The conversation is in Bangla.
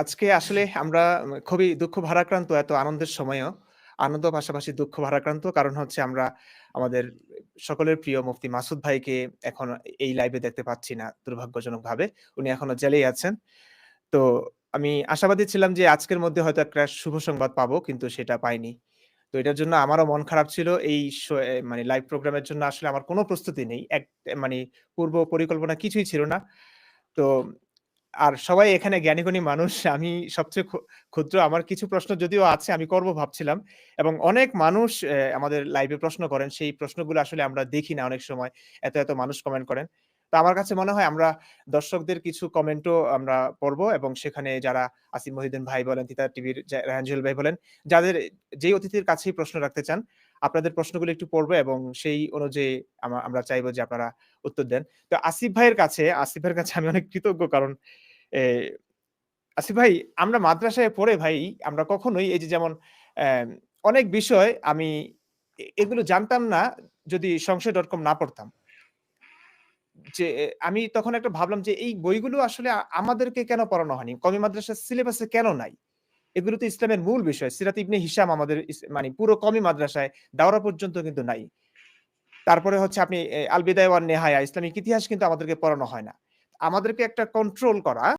আজকে আসলে আমরা খুবই দুঃখ ভারাক্রান্ত এত আনন্দের সময়েও। আনন্দ পাশাপাশি দুঃখ ভারাক্রান্ত। কারণ হচ্ছে আমরা আমাদের সকলের প্রিয় মুফতি মাসুদ ভাইকে এখন এই লাইভে দেখতে পাচ্ছি না দুর্ভাগ্যজনকভাবে। উনি এখনো জেলেই আছেন। তো আমি আশাবাদী ছিলাম যে আজকের মধ্যে হয়তো একটা শুভ সংবাদ পাবো, কিন্তু সেটা পাইনি। তো এটার জন্য আমারও মন খারাপ ছিল। এই মানে লাইভ প্রোগ্রামের জন্য আসলে আমার কোনো প্রস্তুতি নেই। মানে পূর্ব পরিকল্পনা কিছুই ছিল না। তো আর সবাই এখানে জ্ঞানী-গুণী মানুষ। আমি সবচেয়ে ক্ষুদ্র। আমার কিছু প্রশ্ন যদিও আছে আমি করব ভাবছিলাম। এবং অনেক মানুষ আমাদের লাইভে প্রশ্ন করেন। সেই প্রশ্নগুলো আসলে আমরা দেখি না অনেক সময়। এত মানুষ কমেন্ট করেন। তো আমার কাছে মনে হয় আমরা দর্শকদের কিছু কমেন্টও আমরা পড়ব এবং সেখানে যারা আসিফ মহিউদ্দিন ভাই বলেন, তিতাস টিভির রায়হান জুয়েল ভাই বলেন, যাদের যেই অতিথির কাছেই প্রশ্ন রাখতে চান, আপনাদের প্রশ্নগুলো একটু পড়ব এবং সেই অনুযায়ী আমরা চাইবো যে আপনারা উত্তর দেন। তো আসিফ ভাইয়ের কাছে আমি অনেক কৃতজ্ঞ, কারণ এ আসিফ ভাই, আমরা মাদ্রাসায় পড়ে ভাই আমরা কখনোই এই যে যেমন অনেক বিষয় আমি এগুলো জানতাম না যদি সংশয়.com না পড়তাম। যে আমি তখন একটা ভাবলাম যে এই বইগুলো আসলে আমাদেরকে কেন পড়ানো হয়নি? কওমি মাদ্রাসার সিলেবাসে কেন নাই? এগুলো তো ইসলামের মূল বিষয়। সিরাত ইবনে হিশাম আমাদের মানে পুরো কওমি মাদ্রাসায় দাওরা পর্যন্ত কিন্তু নাই। তারপরে হচ্ছে আপনি আল বিদায়া ওয়ান নেহায়া ইসলামিক ইতিহাস কিন্তু আমাদেরকে পড়ানো হয় না। আমাদেরকে একটা কন্ট্রোল করা